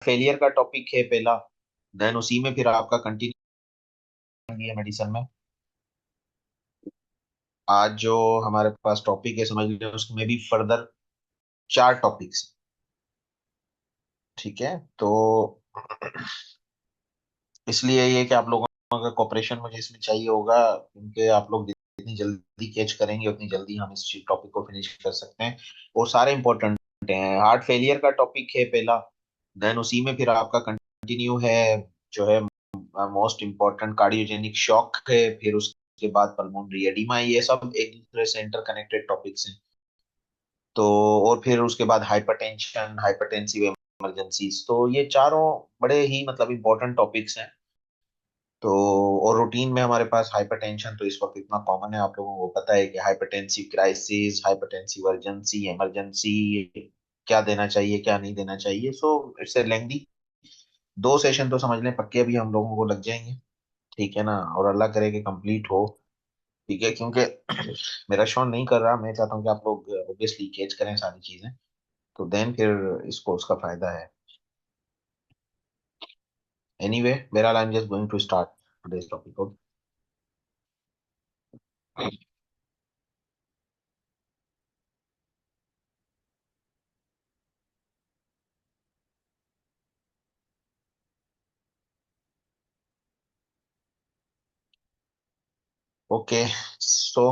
Failure का topic है पहला। देन उसी में फिर आपका कंटिन्यू है मेडिसिन में। आज जो हमारे पास टॉपिक है समझ लीजिए उसमें भी फर्दर 4 टॉपिक्स। ठीक है तो इसलिए ये कि आप लोगों का कॉपरेशन मुझे इसमें चाहिए होगा, क्योंकि आप लोग जितनी जल्दी कैच करेंगे उतनी जल्दी हम इस टॉपिक को फिनिश कर सकते हैं। वो सारे इंपॉर्टेंट हैं। हार्ट फेलियर का टॉपिक है पहला। देन उसी में फिर आपका कंटिन्यू है जो है मोस्ट इम्पोर्टेंट कार्डियोजेनिक शॉक है। फिर उसके बाद पल्मोनरी एडिमा। ये सब एक दूसरे से इंटरकनेक्टेड टॉपिक्स हैं। तो और फिर उसके बाद हाइपरटेंशन, हाइपरटेंसिव इमरजेंसीज। तो ये चारों बड़े ही मतलब इम्पोर्टेंट टॉपिक्स हैं। तो और रूटीन में हमारे पास हाइपरटेंशन तो इस वक्त इतना कॉमन है, आप लोगों को पता है कि hypertensive crisis, hypertensive urgency, emergency, क्या देना चाहिए क्या नहीं देना चाहिए। So it's a lengthy. 2 session तो समझ लें पक्के अभी हम लोगों को लग जाएंगे। ठीक है ना, और अल्लाह करे कि कंप्लीट हो। ठीक है, क्योंकि मेरा शो नहीं कर रहा, मैं चाहता हूँ कि आप लोग ऑब्वियसली कैच करें सारी चीजें। तो देन फिर इसको उसका फायदा है। एनीवे, बहरहाल I am just going to start today's topic. Okay so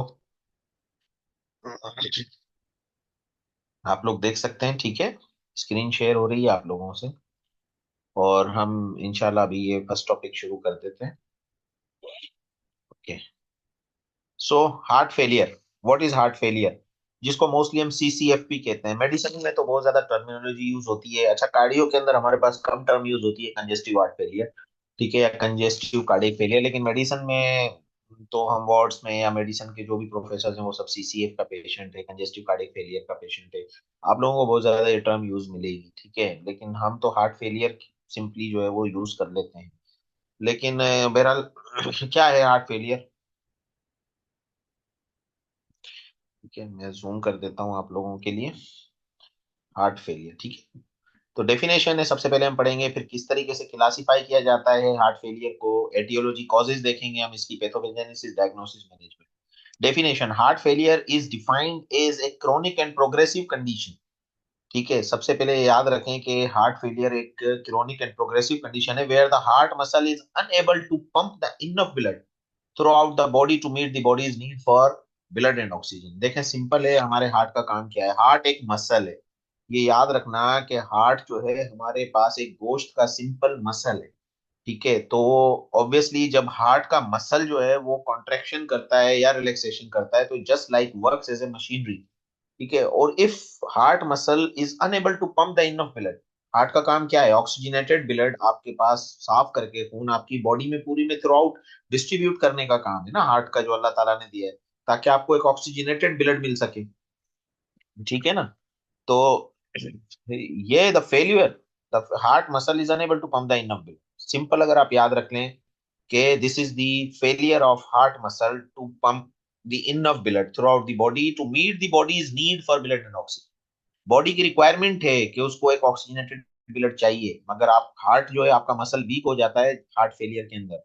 आप लोग देख सकते हैं, ठीक है। स्क्रीन शेयर हो रही है आप लोगों से। और हम इंशाल्लाह अभी ये फर्स्ट टॉपिक शुरू कर देते हैं। Okay so heart failure. What is heart failure, जिसको मोस्टली हम सीसीएफपी कहते हैं। मेडिसिन में तो बहुत ज्यादा टर्मिनोलॉजी यूज होती है। अच्छा, कार्डियो के अंदर हमारे पास कम टर्म यूज होती है, कंजेस्टिव हार्ट फेलियर। ठीक है, या कंजेस्टिव कार्डियक फेलियर। लेकिन मेडिसिन में तो हम वार्ड्स में या मेडिसिन के जो भी प्रोफेसर हैं वो सब सीसीएफ का पेशेंट है, कंजेस्टिव कार्डियक फेलियर का पेशेंट है। आप लोगों को बहुत ज्यादा ये टर्म यूज मिलेगी। ठीक है, लेकिन हम तो हार्ट फेलियर सिंपली जो है वो यूज कर लेते हैं। लेकिन बहरहाल क्या है हार्ट फेलियर। ठीक है, मैं जूम कर देता हूँ आप लोगों के लिए। हार्ट फेलियर, ठीक है। तो डेफिनेशन है, सबसे पहले हम पढ़ेंगे, फिर किस तरीके से क्लासिफाई किया जाता है हार्ट फेलियर को। एटियोलॉजी, कॉजेज देखेंगे हम इसकी, pathogenesis, diagnosis, management. Definition, heart failure is defined as a chronic and progressive condition. ठीक है, सबसे पहले याद रखें कि हार्ट फेलियर एक क्रोनिक एंड प्रोग्रेसिव कंडीशन है where the heart muscle is unable to pump the enough blood throughout the body to meet the body's need for blood and oxygen. देखें, सिंपल है, हमारे heart का काम क्या है। Heart एक muscle है। ये याद रखना कि हार्ट जो है हमारे पास एक गोश्त का सिंपल मसल है। ठीक है, तो ऑब्वियसली जब हार्ट का मसल जो है वो कॉन्ट्रेक्शन करता है या रिलैक्सेशन करता है, तो just like works as a machinery. ठीक है, और if heart muscle is unable to pump the enough blood, heart का काम क्या है, ऑक्सीजनेटेड ब्लड आपके पास साफ करके खून आपकी बॉडी में पूरी में थ्रू आउट डिस्ट्रीब्यूट करने का काम है ना हार्ट का, जो अल्लाह ताला ने दिया है, ताकि आपको एक ऑक्सीजनेटेड ब्लड मिल सके। ठीक है ना। तो ये the failure, the heart muscle is unable to pump the enough blood. Simple अगर आप याद रख लें कि this is the failure of heart muscle to pump the enough blood throughout the body to meet the body's need for blood and oxygen. Body की requirement है कि उसको एक ऑक्सीजनेटेड ब्लड चाहिए, मगर आप हार्ट जो है आपका मसल वीक हो जाता है हार्ट फेलियर के अंदर।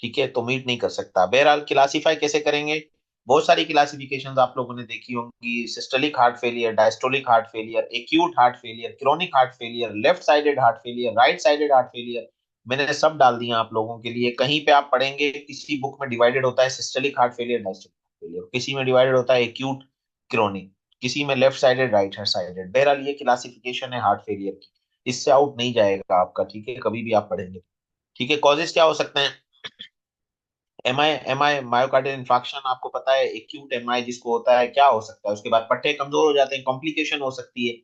ठीक है, तो मीट नहीं कर सकता। बहरहाल क्लासीफाई कैसे करेंगे, बहुत सारी क्लासिफिकेशंस आप लोगों ने देखी होंगी। Systolic heart failure, diastolic heart failure, acute heart failure, chronic heart failure, left sided heart failure, right sided heart failure. मैंने सब डाल दिया आप लोगों के लिए। कहीं पे आप पढ़ेंगे किसी बुक में डिवाइडेड होता है systolic heart failure, diastolic heart failure, किसी में डिवाइडेड होता है एक्यूट, क्रोनिक, किसी में लेफ्ट साइडेड, राइट साइडेड। बहरहाल ये क्लासिफिकेशन है हार्ट फेलियर की, इससे आउट नहीं जाएगा आपका। ठीक है, कभी भी आप पढ़ेंगे। ठीक है, कॉजेज क्या हो सकते हैं। एम आई मायोकार्डियल इन्फार्क्शन, आपको पता है एक्यूट एम आई जिसको होता है, क्या हो सकता है उसके बाद, पट्टे कमजोर हो जाते हैं, कॉम्प्लिकेशन हो सकती है।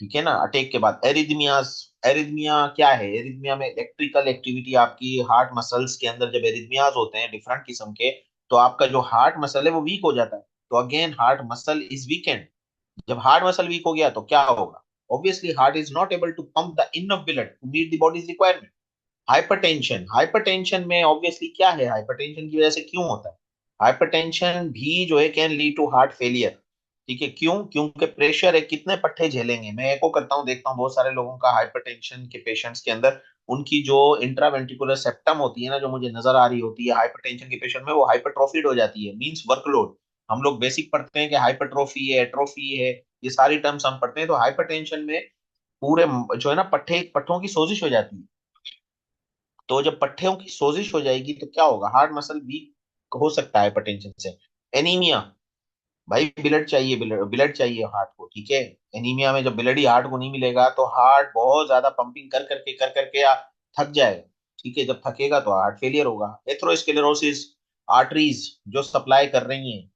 ठीक है ना, अटैक के बाद एरिथमियास। एरिथमिया क्या है, एरिथमिया में इलेक्ट्रिकल एक्टिविटी आपकी हार्ट मसल्स के अंदर, जब एरिथमियास होते हैं डिफरेंट किस्म के, तो आपका जो हार्ट मसल है वो वीक हो जाता है। तो again heart muscle is weakened. जब हार्ट मसल वीक हो गया तो क्या होगा, obviously heart is not able to pump the enough blood to meet the body's requirement. Hypertension, hypertension में ऑब्वियसली क्या है, हाइपरटेंशन की वजह से क्यों होता है, हाइपरटेंशन भी जो है can lead to heart failure. ठीक है, क्यों? क्योंकि प्रेशर है, कितने पट्टे झेलेंगे। मैं एको करता हूँ, देखता हूँ बहुत सारे लोगों का हाइपरटेंशन के पेशेंट्स के अंदर उनकी जो इंट्रावेंट्रिकुलर सेप्टम होती है ना, जो मुझे नजर आ रही होती है हाइपरटेंशन के पेशेंट में, वो हाइपरट्रोफिड हो जाती है, मींस वर्कलोड। हम लोग बेसिक पढ़ते हैं कि हाइपरट्रोफी है, एट्रोफी है, ये सारी टर्म्स हम पढ़ते हैं। तो हाइपरटेंशन में पूरे जो है ना पट्टे पट्टों की सोजिश हो जाती है। तो जब पट्टियों की सोजिश हो जाएगी तो क्या होगा, हार्ट मसल वीक हो सकता है हाइपरटेंशन से। एनीमिया, भाई ब्लड चाहिए, ब्लड चाहिए हार्ट को, ठीक है। एनीमिया में जब ब्लड ही हार्ट को नहीं मिलेगा तो हार्ट बहुत ज्यादा पंपिंग कर करके थक जाएगा, ठीक है। जब थकेगा तो हार्ट फेलियर होगा। एथेरोस्क्लेरोसिस, आर्टरीज जो सप्लाई कर रही हैं,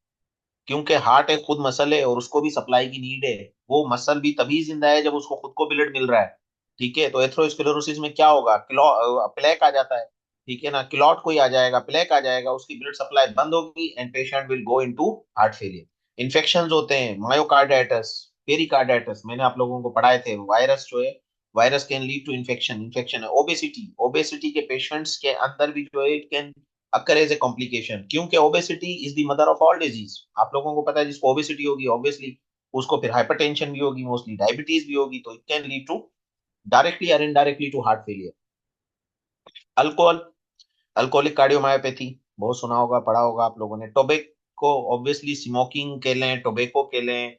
क्योंकि हार्ट एक खुद मसल है और उसको भी सप्लाई की नीड है। वो मसल भी तभी जिंदा है जब उसको खुद को ब्लड मिल रहा है, ठीक है। तो एथेरोस्क्लेरोसिस में क्या होगा, प्लेक आ जाता है, ठीक है ना, क्लॉट कोई आ जाएगा, प्लेक आ जाएगा, उसकी ब्लड सप्लाई बंद होगी and patient will go into heart failure. Infection होते हैं, मायोकार्डाइटिस, पेरिकार्डाइटिस, मैंने आप लोगों को पढ़ाए थे, वायरस जो है, virus can lead to infection. Infection है, ओबेसिटी, ओबेसिटी के पेशेंट्स के अंदर भी जो है it can occur as a complication, क्योंकि obesity is the mother of all disease. आप लोगों को पता है, जिसको ओबेसिटी होगी ऑब्वियसली उसको फिर हाइपरटेंशन भी होगी, मोस्टली डायबिटीज भी होगी, तो it can lead to directly और indirectly to heart failure. Alcohol, alcoholic cardiomyopathy, बहुत सुना होगा, पढ़ा होगा आप लोगों ने। टोबैको, ऑब्वियसली स्मोकिंग के लें, टोबैको के लें,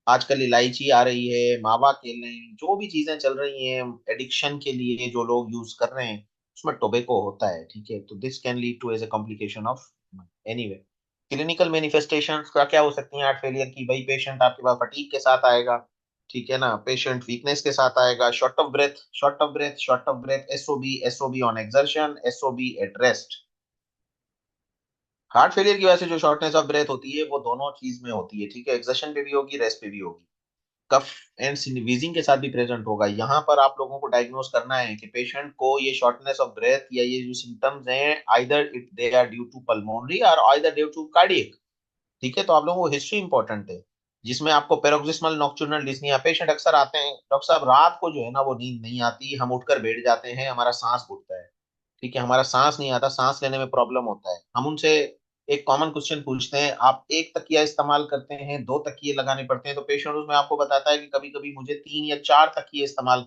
आजकल इलायची आ रही है, मावा के लें, जो भी चीजें चल रही हैं एडिक्शन के लिए जो लोग यूज कर रहे हैं, उसमें टोबैको होता है, ठीक है। तो this can lead to as a complication of, anyway. Clinical manifestation क्या क्या हो सकती हैं हार्ट फेलियर की? भाई पेशेंट आपके पास फटीग के साथ आएगा, ठीक है ना, पेशेंट वीकनेस के साथ आएगा, short of breath, short of breath, short of breath, SOB, SOB on exertion, SOB at rest. Heart failure की वजह से जो शॉर्टनेस ऑफ ब्रेथ होती है वो दोनों चीज में होती है, ठीक है, एक्सर्शन पे भी होगी, रेस्ट पे भी होगी। कफ एंड वीजिंग के साथ भी प्रेजेंट होगा। यहाँ पर आप लोगों को डायग्नोस करना है कि पेशेंट को ये शॉर्टनेस ऑफ ब्रेथ या ये जो सिम्टम्स हैं, either it they are due to pulmonary और आइदर ड्यू टू कार्डियक, ठीक है। तो आप लोगों को हिस्ट्री इंपॉर्टेंट है, जिसमें आपको पेरोक्सिस्मल नॉक्टर्नल डिस्निया, पेशेंट अक्सर आते हैं, डॉक्टर साहब रात को जो है ना वो नींद नहीं आती, हम उठकर बैठ जाते हैं, हमारा सांस घुटता है, ठीक है, हमारा सांस नहीं आता, सांस लेने में प्रॉब्लम होता है। हम उनसे एक कॉमन क्वेश्चन पूछते हैं, आप एक तकिया इस्तेमाल करते हैं, दो तकिए लगाने पड़ते हैं? तो पेशेंट उसमें आपको बताता है कि कभी कभी मुझे 3 या 4 तकिए इस्तेमाल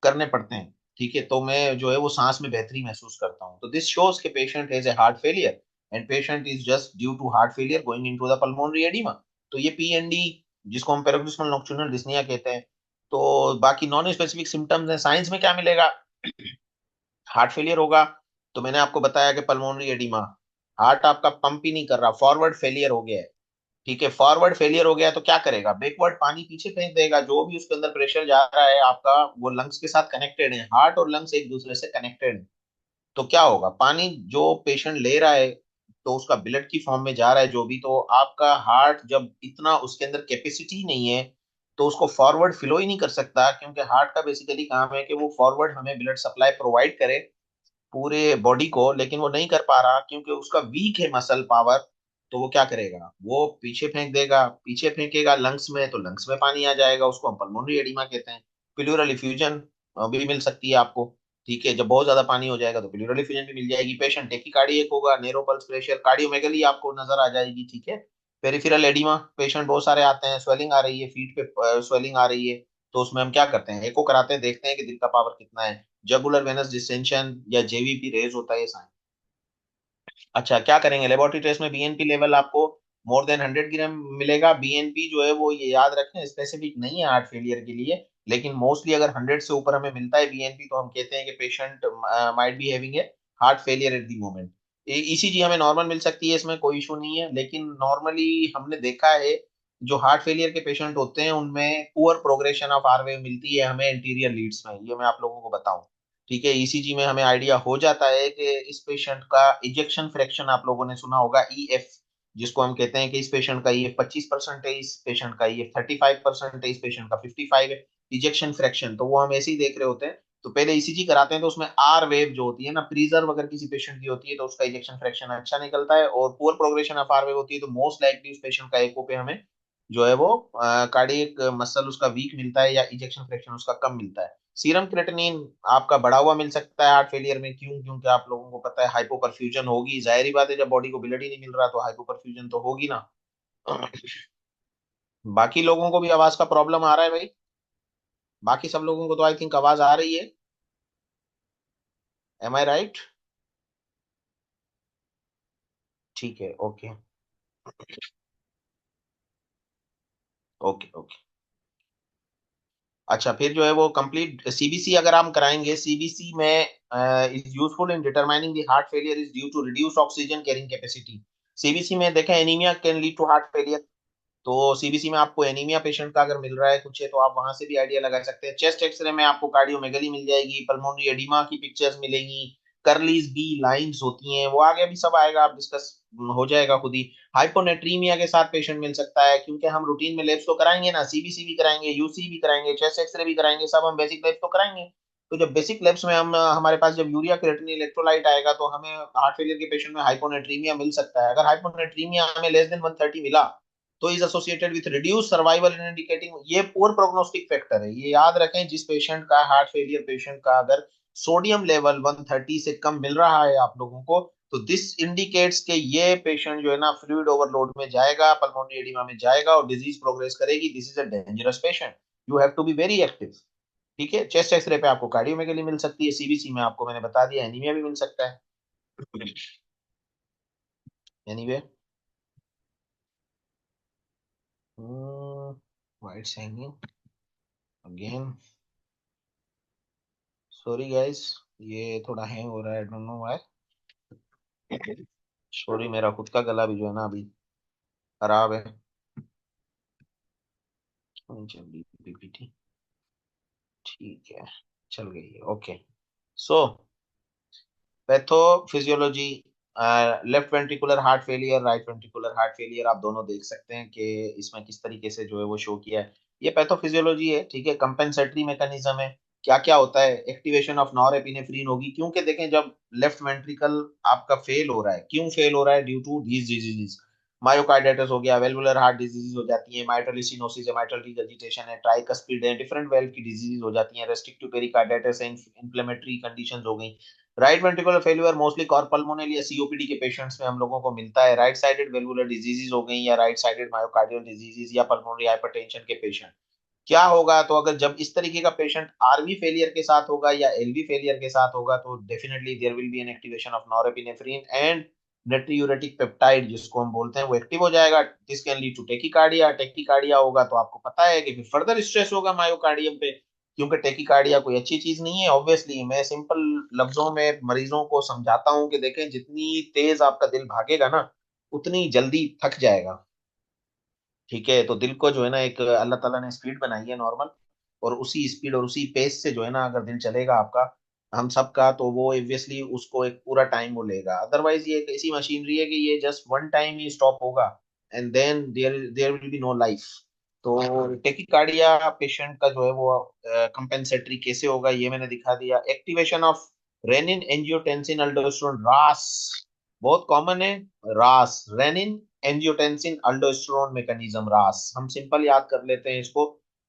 करने पड़ते हैं, ठीक है, तो मैं जो है वो सांस में बेहतरी महसूस करता हूँ। तो दिस शोज के patient has a heart failure and patient is just due to heart failure going into the pulmonary oedema. तो ये पीएनडी, जिसको हम पैरोक्सिस्मल नॉक्टर्नल डिस्निया कहते हैं। तो बाकी नॉन स्पेसिफिक सिम्टम्स हैं, साइंस में क्या मिलेगा, हार्ट फेलियर होगा तो मैंने आपको बताया कि पल्मोनरी एडिमा, हार्ट आपका पंप ही नहीं कर रहा, फॉरवर्ड फेलियर हो गया है, ठीक है। फॉरवर्ड फेलियर हो गया है तो क्या करेगा, बैकवर्ड पानी पीछे फेंक देगा, जो भी उसके अंदर प्रेशर जा रहा है आपका, वो लंग्स के साथ कनेक्टेड है, हार्ट और लंग्स एक दूसरे से कनेक्टेड है। तो क्या होगा, पानी जो पेशेंट ले रहा है तो उसका ब्लड की फॉर्म में जा रहा है जो भी, तो आपका हार्ट जब इतना उसके अंदर कैपेसिटी नहीं है तो उसको फॉरवर्ड फ्लो ही नहीं कर सकता, क्योंकि हार्ट का बेसिकली काम है कि वो फॉरवर्ड हमें ब्लड सप्लाई प्रोवाइड करे पूरे बॉडी को, लेकिन वो नहीं कर पा रहा क्योंकि उसका वीक है मसल पावर। तो वो क्या करेगा, वो पीछे फेंक देगा, पीछे फेंकेगा लंग्स में, तो लंग्स में पानी आ जाएगा, उसको हम पल्मोनरी एडिमा कहते हैं। प्लूरल इफ्यूजन भी मिल सकती है आपको, ठीक है, जब बहुत ज्यादा पानी हो जाएगा तो प्लूरल इफ्यूजन भी मिल जाएगी। पेशेंट टेकीकार्डियक होगा, नेरो पल्स प्रेशर, कार्डियोमेगली आपको नजर आ जाएगी, ठीक है। पेरिफेरल एडिमा, पेशेंट बहुत सारे आते हैं, स्वेलिंग आ रही है, फीट पे स्वेलिंग आ रही है, तो उसमें हम क्या करते हैं, एको कराते हैं, देखते हैं कि दिल का पावर कितना है, जगुलर वेनस डिस्टेंशन या जेवीपी रेज होता है ये साइन। अच्छा, क्या करेंगे, लेबोरेटरी टेस्ट में बीएनपी लेवल आपको मोर देन 100 ग्राम मिलेगा। बीएनपी जो है वो ये याद रखें स्पेसिफिक नहीं है हार्ट फेलियर के लिए, लेकिन मोस्टली अगर 100 से ऊपर हमें मिलता है बीएनपी तो हम कहते हैं कि patient might be having a heart failure at the moment. ECG हमें नॉर्मल मिल सकती है, इसमें कोई इशू नहीं है, लेकिन नॉर्मली हमने देखा है जो हार्ट फेलियर के पेशेंट होते हैं उनमें poor progression of R wave मिलती है हमें इंटीरियर लीड्स में, ये मैं आप लोगों को बताऊं, ठीक है। ईसीजी में हमें आइडिया हो जाता है कि इस पेशेंट का इजेक्शन फ्रैक्शन, आप लोगों ने सुना होगा ईएफ, जिसको हम कहते हैं कि इस पेशेंट का ईएफ 25% है, इस पेशेंट का ईएफ 35% है, इस पेशेंट का 55 है, इजेक्शन फ्रैक्शन। तो वो हम ऐसे ही देख रहे होते हैं, तो पहले ईसीजी कराते हैं तो उसमें आर वेव जो होती है ना, प्रीजर्व अगर किसी पेशेंट की होती है तो उसका इजेक्शन फ्रैक्शन अच्छा निकलता है, और poor progression of R wave होती है तो मोस्ट लाइकली उस पेशेंट का एको पे हमें जो है वो कार्डियक मसल उसका वीक मिलता है या इजेक्शन फ्रैक्शन उसका कम मिलता है। सीरम क्रेटिनिन आपका बढ़ा हुआ मिल सकता है हार्ट फेलियर में, क्यों? क्योंकि आप लोगों को पता है हाइपोपरफ्यूजन होगी, जाहिर ही बात है, जब बॉडी को ब्लड ही नहीं मिल रहा तो हाइपोपरफ्यूजन तो होगी ना। बाकी लोगों को भी आवाज का प्रॉब्लम आ रहा है भाई? बाकी सब लोगों को तो आई थिंक आवाज आ रही है। एम आई राइट? ठीक है, ओके। Okay okay. अच्छा, फिर जो है वो कंप्लीट सीबीसी अगर हम कराएंगे, सीबीसी में is useful in determining the heart failure is due to reduce oxygen carrying capacity. CBC में देखें, anaemia can lead to heart failure. तो सीबीसी में आपको एनीमिया पेशेंट का अगर मिल रहा है कुछ है, तो आप वहां से भी आइडिया लगा सकते हैं। चेस्ट एक्सरे में आपको कार्डियोमेगली मिल जाएगी, पल्मोनरी एडिमा की पिक्चर्स मिलेंगी, कर्लीज बी लाइंस होती हैं, वो आगे भी सब आएगा, आप डिस्कस हो जाएगा खुद ही। हाइपोनेट्रीमिया के साथ पेशेंट मिल सकता है, क्योंकि हम रूटीन में लेब्स तो कराएंगे ना, सीबीसी भी कराएंगे, यूसी भी कराएंगे, चेस्ट एक्सरे भी कराएंगे, सब हम बेसिक लेब्स तो कराएंगे। तो जब बेसिक लेब्स में हम हमारे पास जब यूरिया क्रिएटिनिन इलेक्ट्रोलाइट आएगा, तो हमें हार्ट फेलियर के पेशेंट में हाइपोनेट्रीमिया मिल सकता है। अगर हाइपोनेट्रीमिया हमें लेस देन 130 मिला, तो is associated with reduce survival in indicating, ये पुअर प्रोग्नोस्टिक फैक्टर है। ये याद रखें, जिस पेशेंट का हार्ट फेलियर पेशेंट का अगर सोडियम लेवल 130 से कम मिल रहा है आप लोगों को, तो दिस इंडिकेट्स के ये पेशेंट जो है ना फ्लूइड ओवरलोड में जाएगा, पल्मोनरी एडिमा में जाएगा और डिजीज प्रोग्रेस करेगी। This is a dangerous patient, you have to be very active. ठीक है, चेस्ट एक्सरे पे आपको कार्डियोमेगली मिल सकती है, सीबीसी में आपको मैंने बता दिया एनीमिया भी मिल सकता है। Anyway, white signing again, sorry guys, ये थोड़ा हैंग हो रहा है, I don't know why. Sorry, मेरा खुद का गला भी जो है ना अभी खराब है। पीपीटी ठीक है, चल गई है, okay. So pathophysiology, left ventricular heart failure, right ventricular heart failure, आप दोनों देख सकते हैं कि इसमें किस तरीके से जो है वो शो किया है। ये पैथोफिजियोलॉजी है, ठीक है, कंपेंसेटरी मैकेनिज्म है। क्या क्या होता है, एक्टिवेशन ऑफ नॉरएपिनेफ्रिन होगी, क्योंकि देखें जब लेफ्ट वेंट्रिकल आपका फेल हो रहा है, क्यों फेल हो रहा है, due to these diseases. Myocarditis हो गया, वेलवुलर हार्ट डिजीज हो जाती है, माइटल स्टेनोसिस है, माइटल रिगर्जिटेशन है, ट्राइकस्पिड है, डिफरेंट वेल्व की डिजीज हो जाती है, रेस्ट्रिक्टिव पेरिकार्डाइटिस है, इन्फ्लेमेटरी कंडीशंस हो गई। Right ventricular failure mostly cor pulmonale या सीओपीडी के पेशेंट्स में हम लोगों को मिलता है। राइट साइडेड वेलुलर डिजीजेज हो गई, या राइट साइडेड मायोकार्डियल डिजीजेज, या पल्मोनरी हाइपरटेंशन के पेशेंट। क्या होगा, तो अगर जब इस तरीके का पेशेंट आरवी फेलियर के साथ होगा या एलवी फेलियर के साथ होगा, तो definitely there will be an activation of norepinephrine and natriuretic peptide जिसको हम बोलते हैं, वो एक्टिव हो जाएगा। This can lead to tachycardia. Tachycardia होगा तो आपको पता है कि फिर फर्दर स्ट्रेस होगा मायोकार्डियम पे, क्योंकि टेकिकार्डिया कोई अच्छी चीज नहीं है। ऑब्वियसली मैं सिंपल लफ्जों में मरीजों को समझाता हूँ कि देखें, जितनी तेज आपका दिल भागेगा ना, उतनी जल्दी थक जाएगा। ठीक है, तो दिल को जो है ना एक अल्लाह ताला ने स्पीड बनाई है नॉर्मल, और उसी स्पीड और उसी पेस से जो है ना अगर दिल चलेगा आपका, हम सबका, तो वो ऑब्वियसली उसको एक पूरा टाइम वो लेगा। अदरवाइज ये एक ऐसी मशीनरी है कि ये जस्ट वन टाइम ही स्टॉप होगा, and then there there will be no life. तो टेकिकार्डिया पेशेंट का जो है वो कंपेंसेटरी कैसे होगा, ये मैंने दिखा दिया। एक्टिवेशन ऑफ रेनिन एंजियोटेंसिन अल्डोस्टेरोन, रास, बहुत कॉमन है। रास, रेनिन एंजियोटेंसिन अल्डोस्टेरोन मैकेनिज्म, रास, हम सिंपल याद कर लेते हैं इसको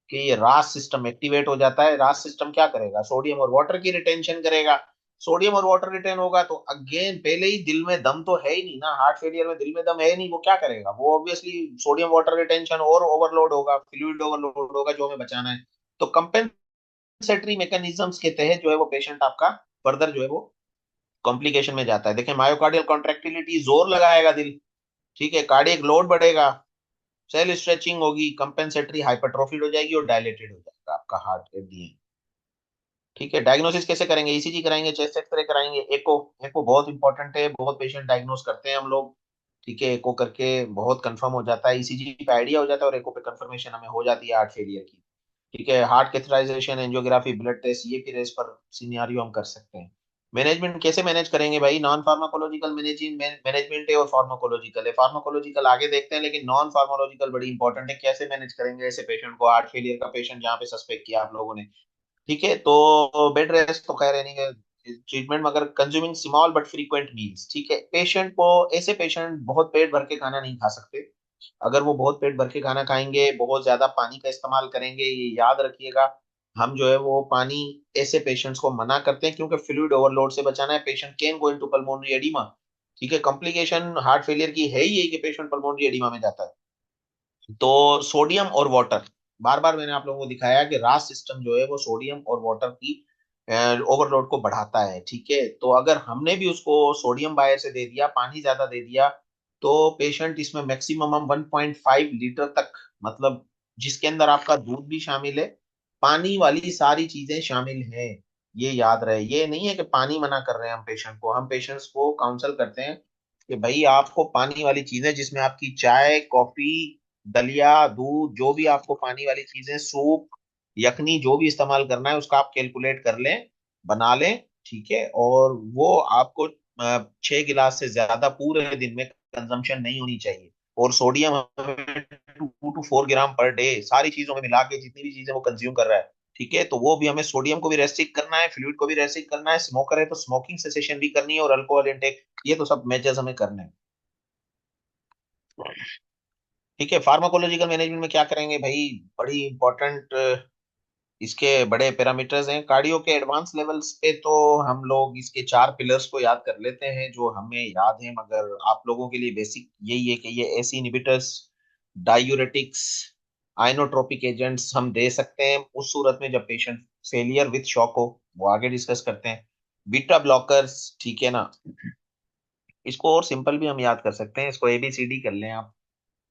कि ये रास सिस्टम एक्टिवेट हो जाता है। रास सिस्टम क्या करेगा, सोडियम और वाटर की रिटेंशन करेगा। सोडियम और वाटर रिटेन होगा तो अगेन पहले ही दिल में दम तो है ही नहीं ना, हार्ट फेलियर में दिल में दम है ही नहीं, वो क्या करेगा, वो ऑब्वियसली सोडियम वाटर रिटेंशन और ओवरलोड होगा, फ्लूइड ओवरलोड होगा जो हमें बचाना है। तो कंपेंसेटरी मैकेनिज्म्स के तहत जो है वो पेशेंट आपका फर्दर जो है वो कॉम्प्लिकेशन में जाता है। देखें, मायोकार्डियल कॉन्ट्रैक्टिलिटी, जोर लगाएगा दिल, ठीक है, कार्डियक लोड बढ़ेगा, सेल स्ट्रेचिंग होगी, कंपेंसेटरी हाइपरट्रोफिड हो जाएगी और डायलेटेड हो जाएगा आपका हार्ट एट दी एंड। ठीक है, डायग्नोसिस कैसे करेंगे, ईसीजी कराएंगे, चेस्ट एक्सरे कराएंगे, एको। एको बहुत इंपॉर्टेंट है, बहुत पेशेंट डायग्नोस करते हैं हम लोग। ठीक है, एको करके बहुत कंफर्म हो जाता है, ईसीजी पे आइडिया हो जाता है और एको पे कंफर्मेशन हमें हो जाती है हार्ट फेलियर की। ठीक है, heart catheterisation, angiography, blood test, ये फिर इस पर सिनेरियो हम कर सकते हैं। मैनेजमेंट कैसे मैनेज करेंगे भाई, नॉन फार्माकोलॉजिकल मैनेजिंग मैनेजमेंट है और फार्माकोलॉजिकल है। फार्माकोलॉजिकल आगे देखते हैं, लेकिन नॉन फार्माकोलॉजिकल बड़ी इंपॉर्टेंट है। कैसे मैनेज करेंगे ऐसे पेशेंट को, हार्ट फेलियर का पेशेंट जहाँ पे सस्पेक्ट किया आप लोगों ने। ठीक है, तो बेड रेस्ट तो खैर नहीं है ट्रीटमेंट, मगर consuming small but frequent meals. ठीक है, पेशेंट को, ऐसे पेशेंट बहुत पेट भर के खाना नहीं खा सकते। अगर वो बहुत पेट भर के खाना खाएंगे, बहुत ज्यादा पानी का इस्तेमाल करेंगे, ये याद रखिएगा। हम जो है वो पानी ऐसे पेशेंट्स को मना करते हैं, क्योंकि फ्लूइड ओवरलोड से बचाना है। Patient can go into pulmonary oedema. ठीक है, कॉम्प्लिकेशन हार्ट फेलियर की है ही यही कि पेशेंट पल्मोनरी एडिमा में जाता है। तो सोडियम और वाटर, बार बार मैंने आप लोगों को दिखाया कि रास सिस्टम जो है वो सोडियम और वाटर की ओवरलोड को बढ़ाता है। ठीक है, तो अगर हमने भी उसको सोडियम बाहर से दे दिया, पानी ज्यादा दे दिया, तो पेशेंट इसमें मैक्सिमम हम 1.5 लीटर तक, मतलब जिसके अंदर आपका दूध भी शामिल है, पानी वाली सारी चीजें शामिल हैं। ये याद रहे, ये नहीं है कि पानी मना कर रहे हैं हम पेशेंट को। हम पेशेंट्स को काउंसल करते हैं कि भाई आपको पानी वाली चीजें, जिसमें आपकी चाय, कॉफी, दलिया, दूध, जो भी आपको पानी वाली चीजें, सूप, यखनी, जो भी इस्तेमाल करना है उसका आप कैलकुलेट कर लें, बना लें। ठीक है, और वो आपको 6 गिलास से ज्यादा पूरे दिन में कंजम्पशन नहीं होनी चाहिए। और सोडियम हमें 2 to 4 ग्राम पर डे सारी चीजों में मिला के जितनी भी चीजें वो कंज्यूम कर रहा है। ठीक है, तो वो भी हमें सोडियम को भी रेस्ट्रिक्ट करना है, फ्लूइड को भी रेस्ट्रिक्ट करना है, स्मोकर है तो स्मोकिंग सेसेशन भी करनी है, और अल्कोहल इनटेक, ये तो सब मेजर्स हमें करने हैं। ठीक है, फार्माकोलॉजिकल मैनेजमेंट में क्या करेंगे भाई, बड़ी इंपॉर्टेंट इसके बड़े पैरामीटर्स हैं। कार्डियो के एडवांस लेवल्स पे तो हम लोग इसके 4 पिलर्स को याद कर लेते हैं जो हमें याद है, मगर आप लोगों के लिए बेसिक यही है कि ये AC inhibitors, diuretics, inotropic agents हम दे सकते हैं उस सूरत में जब पेशेंट फेलियर विथ शॉक हो, वो आगे डिस्कस करते हैं। बीटा ब्लॉकर्स, ठीक है ना, इसको और सिंपल भी हम याद कर सकते हैं, इसको एबीसीडी कर लें आप।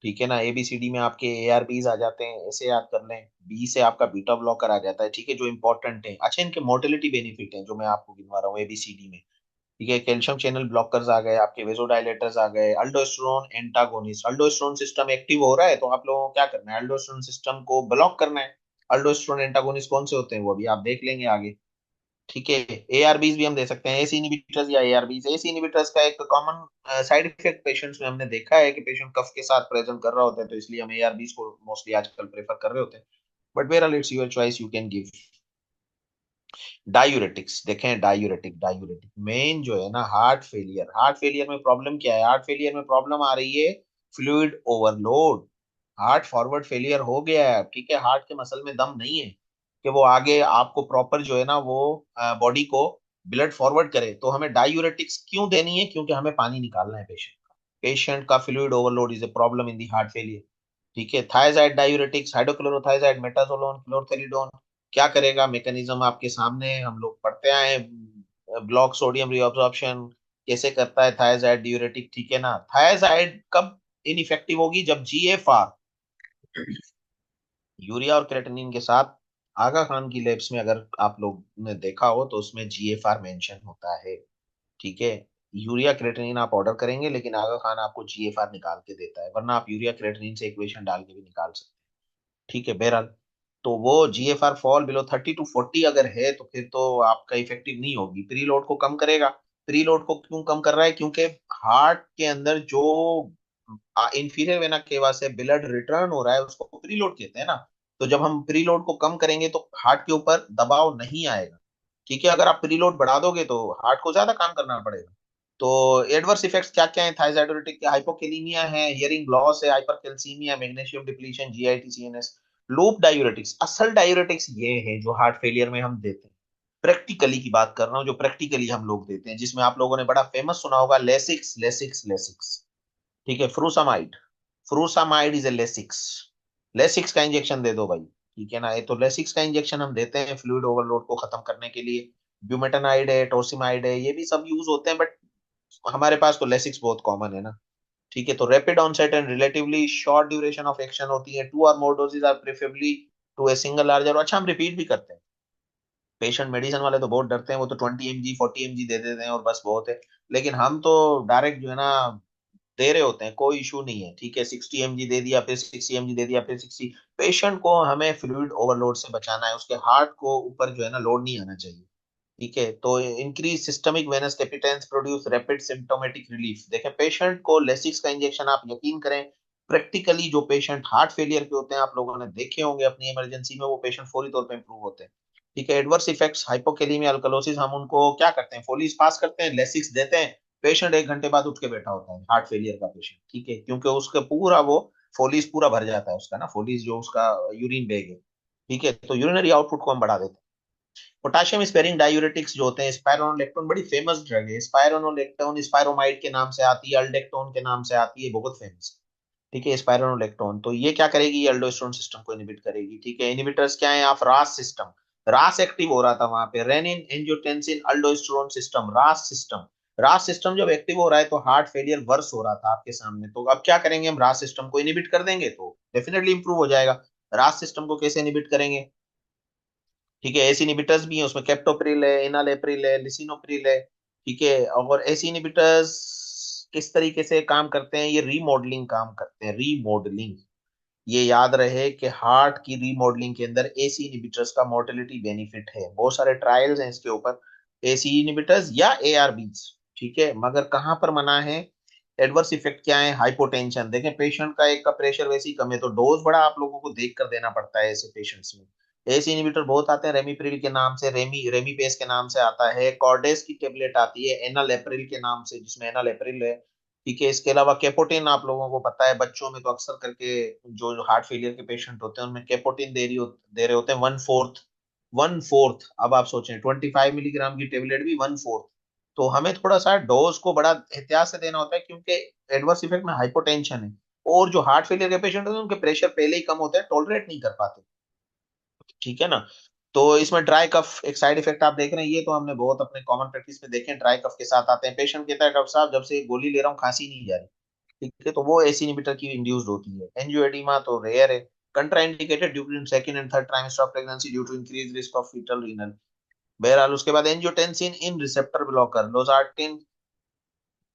ठीक है ना, एबीसीडी में आपके एआरबीज आ जाते हैं, ऐसे याद कर लें। बी से आपका बीटा ब्लॉकर आ जाता है। ठीक है, जो इंपॉर्टेंट है। अच्छा, इनके मोटिलिटी बेनिफिट हैं जो मैं आपको गिनवा रहा हूँ एबीसीडी में। ठीक है, कैल्शियम चैनल ब्लॉकर्स आ गए, आपके वेजोडाइलेटर्स आ गए, अल्डोस्टेरोन एंटागोनिस्ट, अल्डोस्टेरोन सिस्टम एक्टिव हो रहा है तो आप लोगों को क्या करना है, अल्डोस्टेरोन सिस्टम को ब्लॉक करना है। अल्डोस्टेरोन एंटागोनिस्ट कौन से होते हैं वो अभी आप देख लेंगे आगे। ठीक है, एआरबीज भी हम दे सकते हैं, एसी इनहिबिटर्स या एआरबीज। एसी इनहिबिटर्स का एक कॉमन साइड इफेक्ट पेशेंट्स में हमने देखा है कि पेशेंट कफ के साथ प्रेजेंट कर रहा होता है, तो इसलिए हम एआरबीज को मोस्टली आजकल प्रेफर कर रहे होते हैं। बट बहरहाल it's your choice, you can give. Diuretics देखें, डायूरेटिक मेन जो है ना, हार्ट फेलियर, हार्ट फेलियर में प्रॉब्लम क्या है, हार्ट फेलियर में प्रॉब्लम आ रही है fluid overload. Heart forward failure हो गया है। ठीक है, हार्ट के मसल में दम नहीं है कि वो आगे आपको प्रॉपर जो है ना वो बॉडी को ब्लड फॉरवर्ड करे। तो हमें डायूरेटिक्स क्यों देनी है, क्योंकि हमें पानी निकालना है पेशेंट का fluid overload is a problem in the heart failure. ठीक है, थायजाइड डायूरेटिक्स, हाइड्रोक्लोरोथायजाइड, मेटाजोलोन, क्लोरथेलिडोन, क्या करेगा, मैकेनिज्म आपके सामने है, हम लोग पढ़ते आए हैं। ब्लॉक सोडियम रिअब्सॉर्प्शन कैसे करता है थायजाइड डायूरेटिक। ठीक है ना, थायजाइड कब इनइफेक्टिव होगी, जब जीएफआर, यूरिया और क्रेटिनिन के साथ, आगा खान की लैब्स में अगर आप लोग ने देखा हो तो उसमें जीएफआर मेंशन होता है। ठीक है, यूरिया क्रेटिनिन आप ऑर्डर करेंगे लेकिन आगा खान आपको जीएफआर निकाल के देता है, वरना आप यूरिया क्रेटिनिन से इक्वेशन डाल के भी निकाल सकते हैं। ठीक है, बहरहाल, तो वो जीएफआर फॉल बिलो 30 to 40 अगर है तो फिर तो आपका इफेक्टिव नहीं होगी, प्रीलोड को कम करेगा। प्रीलोड को क्यों कम कर रहा है, क्योंकि हार्ट के अंदर जो इंफीरियर वेना केवा से ब्लड रिटर्न हो रहा है उसको प्रीलोड कहते हैं ना। तो जब हम प्रीलोड को कम करेंगे तो हार्ट के ऊपर दबाव नहीं आएगा। ठीक है, अगर आप प्रीलोड बढ़ा दोगे तो हार्ट को ज्यादा काम करना पड़ेगा। तो एडवर्स इफेक्ट्स क्या क्या है थायराइडोलिटिक के, हाइपोकेलीमिया है, हियरिंग लॉस है, hypercalcaemia, magnesium depletion, GIT, CNS. Loop diuretics, असल डायूरेटिक्स ये है जो हार्ट फेलियर में हम देते हैं। प्रैक्टिकली की बात कर रहा हूँ, जो प्रैक्टिकली हम लोग देते हैं, जिसमें आप लोगों ने बड़ा फेमस सुना होगा, लेसिक्स, लेसिक्स, लेसिक्स। ठीक है, फ्रूसामाइड, फ्रूसामाइड इज ए लेसिक्स। लेसिक्स का इंजेक्शन दे दो भाई। ठीक है ना, ये तो लेसिक्स का इंजेक्शन हम देते हैं फ्लूइड ओवरलोड को खत्म करने के लिए। ब्यूमेटानाइड है, टोसिमाइड है, ये भी सब यूज होते हैं, बट हमारे पास तो लेसिक्स बहुत कॉमन है ना। ठीक है, तो rapid onset and relatively short duration of action होती है, 2 और more doses are preferably to a single larger. अच्छा, हम रिपीट भी करते हैं। पेशेंट मेडिसिन वाले तो बहुत डरते हैं, वो तो 20 mg 40 mg दे देते हैं और बस बहुत है। लेकिन हम तो डायरेक्ट जो है ना दे रहे होते हैं, कोई इशू नहीं है। ठीक है, 60 mg दे दिया, फिर 60 mg दे दिया, फिर 60। पेशेंट को हमें फ्लूइड ओवरलोड से बचाना है, उसके हार्ट को ऊपर जो है ना लोड नहीं आना चाहिए। ठीक है, तो increase systemic venous capacitance produce rapid symptomatic relief. देखें, पेशेंट को लेसिक्स का इंजेक्शन, आप यकीन करें, प्रैक्टिकली जो पेशेंट हार्ट फेलियर के होते हैं, आप लोगों ने देखे होंगे अपनी इमरजेंसी में, वो पेशेंट फौरी तौर पे इंप्रूव होते हैं। ठीक है, एडवर्स इफेक्ट्स, हाइपोकेलीमिया, अल्कलोसिस, हम उनको क्या करते हैं, फोलिस पास करते हैं, लेसिक्स देते हैं। पेशेंट 1 घंटे बाद उठ के बैठा होता है, हार्ट फेलियर का पेशेंट। ठीक है, क्योंकि उसका पूरा वो फोलिस पूरा भर जाता है उसका ना, फोलिस जो उसका यूरिन बैग है। ठीक है, तो यूरिनरी आउटपुट को हम बढ़ा देते हैं। पोटाशियम स्पेरिंग डायूरेटिक्स जो होते हैं, स्पाइरोनोलेक्टोन बड़ी फेमस ड्रग है। स्पाइरोनोलेक्टोन स्पाइरोमाइड के नाम से आती है, अल्डेक्टोन के नाम से आती है, बहुत फेमस। ठीक है, स्पाइरोनोलेक्टोन। तो ये क्या करेगी, ये अल्डोस्टेरोन सिस्टम को इनहिबिट करेगी। ठीक है, इनहिबिटर्स क्या है आप, रास सिस्टम, रास एक्टिव हो रहा था वहां पे, रेनिन एंजियोटेंसिन अल्डोस्टेरोन सिस्टम, रास सिस्टम। रास सिस्टम जब एक्टिव हो रहा है तो हार्ट फेलियर वर्स हो रहा था आपके सामने, तो अब क्या करेंगे हम, रास सिस्टम को इनहिबिट कर देंगे तो डेफिनेटली इंप्रूव हो जाएगा। रास सिस्टम को कैसे इनहिबिट करेंगे, ठीक है, एसी इनहिबिटर्स भी है उसमें, कैप्टोप्रिल है, इनालेप्रिल है, लिसिनोप्रिल है। ठीक है, और एसी इनहिबिटर्स किस तरीके से काम करते हैं, ये रीमॉडलिंग काम करते हैं, रीमॉडलिंग। ये याद रहे कि हार्ट की रीमॉडलिंग के अंदर एसी इनहिबिटर्स का मोर्टेलिटी बेनिफिट है, बहुत सारे ट्रायल्स हैं इसके ऊपर, एसी इनहिबिटर्स या एआरबीज। ठीक है, मगर कहाँ पर मना है, एडवर्स इफेक्ट क्या है, हाइपोटेंशन। देखें पेशेंट का एक का प्रेशर वैसे ही कम है, तो डोज बड़ा आप लोगों को देख कर देना पड़ता है ऐसे पेशेंट्स में। एसी इनहिबिटर बहुत आते हैं, रेमीप्रिल के नाम से, रेमीपेस के नाम से आता है, कॉर्डेस की टेबलेट आती है एनालेप्रिल के नाम से, जिसमें एनालेप्रिल है। ठीक है, इसके अलावा केपोटिन आप लोगों को पता है, बच्चों में तो अक्सर करके जो हार्ट फेलियर के पेशेंट होते हैं उनमें केपोटिन दे रहे होते हैं, 1/4, 1/4। अब आप सोचें 25 मिलीग्राम की टेबलेट भी 1/4। तो हमें थोड़ा सा डोज को बड़ा एहतियात से देना होता है, क्योंकि एडवर्स इफेक्ट में हाइपोटेंशन है, और जो हार्ट फेलियर के पेशेंट होते हैं उनके प्रेशर पहले ही कम होता है, टॉलरेट नहीं कर पाते। ठीक है ना। तो इसमें ड्राई कफ एक साइड इफेक्ट आप देख रहे हैं, ये तो हमने बहुत अपने कॉमन प्रैक्टिस में देखे हैं, ड्राई कफ के साथ आते हैं, पेशेंट कहता है डॉक्टर साहब जब से गोली ले रहा हूँ खांसी नहीं जा रही। ठीक है, तो वो एसी इनहिबिटर की इंड्यूस्ड होती है। एंजियोएडिमा तो रेयर है, contraindicated during second and third trimester of pregnancy due to increase risk of fetal renal. बहरहाल उसके बाद एंजियोटेंसिन इन रिसेप्टर ब्लॉकर, लोजार्टिन,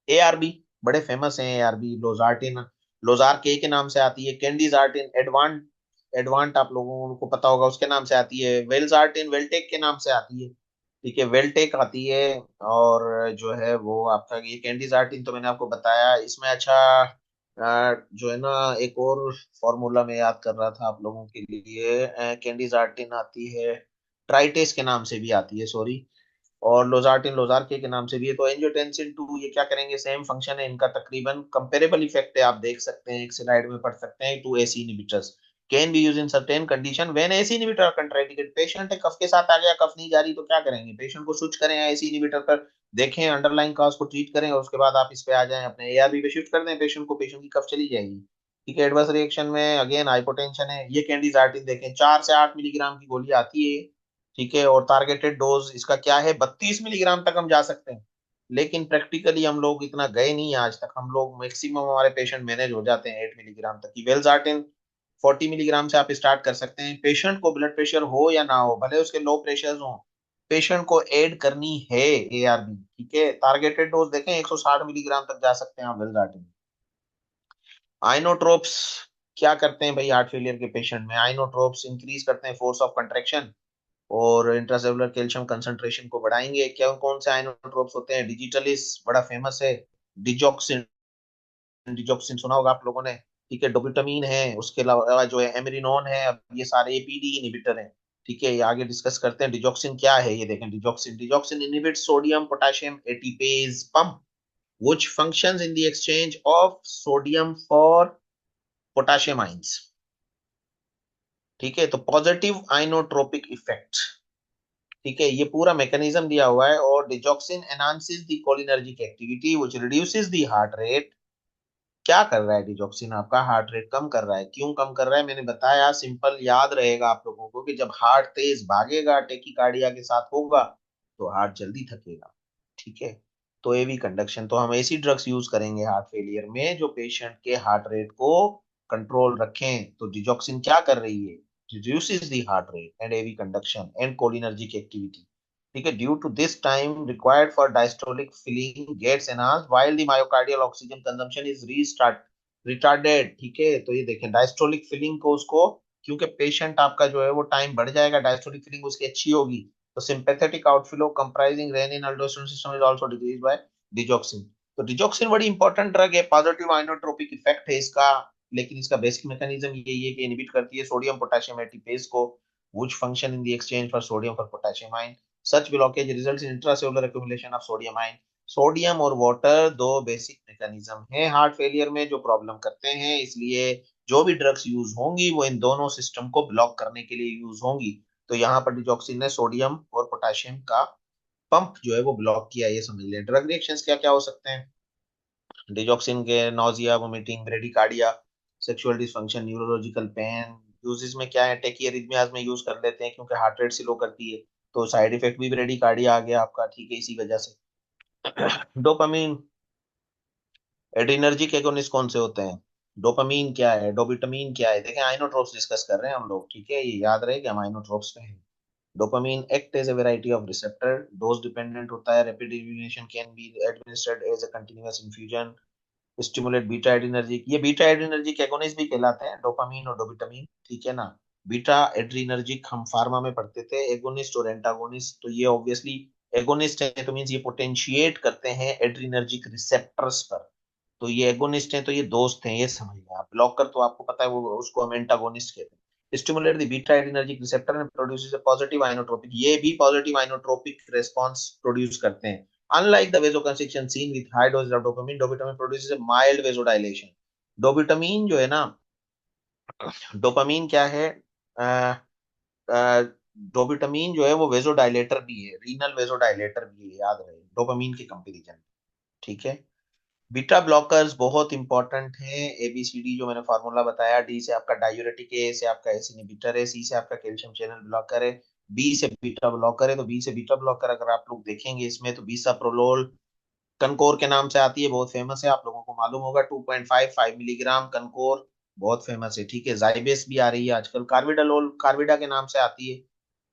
एआरबी, बड़े फेमस हैं एआरबी, लोजार्टिन, लोजार के नाम से आती है, कैंडीजार्टिन, एडवांट, एडवांट आप लोगों को पता होगा उसके नाम से आती है, वेल्जार्टिन वेल्टेक के नाम से आती है। ठीक है, वेल्टेक आती है। और जो है वो आपका ये कैंडीजार्टिन तो मैंने आपको बताया इसमें। अच्छा, जो है ना, एक और फॉर्मूला में याद कर रहा था आप लोगों के लिए, कैंडीजार्टिन आती है, ट्राइटेस के नाम से भी आती है, सॉरी, और लोजार्टिन लोजार के नाम से भी है। तो एंजियोटेंसिन 2 ये क्या करेंगे, सेम फंक्शन है इनका, तकरीबन कंपेरेबल इफेक्ट है, आप देख सकते हैं एक स्लाइड में पढ़ सकते हैं, to AC inhibitors can be use in certain condition when AC inhibitor are contraindicated. Patient है कफ के साथ आ गया, कफ नहीं जा रही, तो क्या करेंगे, पेशेंट को स्विच करें एसी इनहिबिटर पर, देखें अंडरलाइन कॉज को ट्रीट करें, और उसके बाद आप इस पे आ जाएं, अपने एआरबी पे शिफ्ट कर दें पेशेंट को, पेशेंट की कफ चली जाएगी। ठीक है, एडवर्स रिएक्शन में अगेन हाइपोटेंशन है, ये कैंडीजार्टिन देखें 4 से 8 मिलीग्राम की गोली आती है। ठीक है, और टारगेटेड डोज इसका क्या है, 32 मिलीग्राम तक हम जा सकते हैं, लेकिन प्रैक्टिकली हम लोग इतना गए नहीं आज तक, हम लोग मैक्सिमम हमारे पेशेंट मैनेज हो जाते हैं 8 मिलीग्राम तक की। वेल्जार्टिन 40 मिलीग्राम से आप स्टार्ट कर सकते हैं, पेशेंट को ब्लड प्रेशर हो या ना हो, भले उसके लो प्रेशर हो, पेशेंट को ऐड करनी है एआरबी। ठीक है, टारगेटेड डोज देखें 160 मिलीग्राम तक जा सकते हैं आप वेल्जार्टिन। आइनोट्रोप्स क्या करते हैं भाई, हार्ट फेलियर के पेशेंट में आइनोट्रोप्स इंक्रीज करते हैं फोर्स ऑफ कंट्रैक्शन, और इंट्रासेलुलर कैल्शियम कंसंट्रेशन को बढ़ाएंगे। क्या कौन से आइनोट्रोप्स होते हैं, डिजिटलिस बड़ा फेमस है, डिजॉक्सिन, डिजॉक्सिन सुना होगा आप लोगों ने। ठीक है, डोbutamine है, उसके अलावा जो है एमरिनोन है, अब ये सारे एपीडी इनहिबिटर हैं। ठीक है, ये आगे डिस्कस करते हैं। डिजॉक्सिन क्या है, ये देखें, digoxin, digoxin inhibit sodium potassium ATPase pump which functions in the exchange of sodium for potassium ions। ठीक है, तो पॉजिटिव आइनोट्रोपिक इफेक्ट। ठीक है, ये पूरा मैकेनिज्म दिया हुआ है, और digoxin enhances the cholinergic activity which reduces the heart rate. क्या कर रहा है डिजॉक्सिन, आपका हार्ट रेट कम कर रहा है। क्यों कम कर रहा है, मैंने बताया, सिंपल याद रहेगा आप लोगों को कि जब हार्ट तेज भागेगा टेकिकार्डिया के साथ होगा तो हार्ट जल्दी थकेगा। ठीक है, तो एवी कंडक्शन, तो हम ऐसी ड्रग्स यूज करेंगे हार्ट फेलियर में जो पेशेंट के हार्ट रेट को कंट्रोल रखें। तो डिजॉक्सिन क्या कर रही है, reduces the heart rate and AV conduction and cholinergic activity। ठीक है, due to this time required for diastolic filling gets enhanced while the myocardial oxygen consumption is restart retarded. ठीक है, तो ये देखें डायस्टोलिक फिलिंग को उसको, क्योंकि पेशेंट आपका जो है वो टाइम बढ़ जाएगा, डायस्टोलिक फिलिंग उसकी अच्छी होगी, तो sympathetic outflow comprising renin aldosterone system is also decreased by digoxin. तो डिजॉक्सिन बड़ी इंपॉर्टेंट ड्रग है, पॉजिटिव आइनोट्रोपिक इफेक्ट है इसका, लेकिन इसका बेसिक मैकेनिज्म यही है कि इनहिबिट करती है सोडियम पोटेशियम एटीपेज को, which function in the exchange for sodium for potassium ion। Such blockage results in intracellular accumulation of sodium ion। Sodium और वाटर दो बेसिक मैकेनिज्म हैं हार्ट फेलियर में जो प्रॉब्लम करते हैं, इसलिए जो भी ड्रग्स यूज होंगी वो इन दोनों सिस्टम को ब्लॉक करने के लिए यूज होंगी। तो यहाँ पर डिजॉक्सिन ने सोडियम और पोटेशियम का पंप जो है वो ब्लॉक किया, ये समझ लिया। ड्रग रिएक्शंस क्या क्या हो सकते हैं डिजॉक्सिन के, nausea, vomiting, bradycardia, sexual dysfunction, neurological pain. Uses में क्या है, टेकियारिथमियाज में यूज कर लेते हैं क्योंकि हार्ट रेट स्लो करती है। तो साइड इफेक्ट भी ब्रेडिकार्डिया आ गया आपका, ठीक है, इसी वजह से। डोपामीन एड्रीनर्जिक एगोनिस्ट कौन से होते हैं? डोपामीन क्या है, डोबिटामीन क्या है? देखें, आइनोट्रोप्स डिस्कस कर रहे हैं हम लोग, ठीक है, ये याद रहे कि हम आइनोट्रोप्स में हैं। Dopamine act as a variety of receptor, dose dependent होता है, rapid elimination can be administered as a continuous infusion, stimulate beta adrenergic. ये बीटा एड्रीनर्जिक एगोनिस्ट भी कहलाते हैं, डोपामीन और डोबिटामीन, ठीक है ना। बीटा एड्रीनर्जिक हम फार्मा में पढ़ते थे, एगोनिस्ट और एंटागोनिस्ट। तो ये ऑब्वियसली एगोनिस्ट है, तो मींस ये पोटेंशिएट करते हैं एड्रीनर्जिक रिसेप्टर्स पर। तो ये एगोनिस्ट हैं, तो ये दोस्त हैं, ये समझ लें आप। ब्लॉकर तो आपको पता है, वो उसको हम एंटागोनिस्ट कहते हैं। Stimulate the beta adrenergic receptor and produces a positive inotropic, ये भी पॉजिटिव आइनोट्रोपिक रिस्पांस प्रोड्यूस करते हैं। Unlike the vasoconstriction seen with high doses of dopamine, dopamine produces a mild vasodilation. डोबिटामीन जो है ना, डोपामीन क्या है, डोबिटामीन जो है वो वेजोडाइलेटर भी है, रीनल वेजोडाइलेटर भी है, याद रहे, डोपामीन के कंपैरिजन, ठीक है। बीटा ब्लॉकर्स बहुत इंपॉर्टेंट हैं, एबीसीडी जो मैंने फार्मूला बताया। डी से आपका डायूरेटिक है, ए से आपका एस इनहिबिटर है, सी से आपका कैल्शियम चैनल ब्लॉकर है, बी से बीटा ब्लॉकर है। तो बी से बीटा ब्लॉकर अगर आप लोग देखेंगे इसमें, तो बीसाप्रोलोल कनकोर के नाम से आती है, बहुत फेमस है, आप लोगों को मालूम होगा। 2.55 मिलीग्राम कनकोर, बहुत फेमस है, ठीक है। जाइबेस भी आ रही है आजकल, कार्बिडालोल कार्बिडा के नाम से आती है,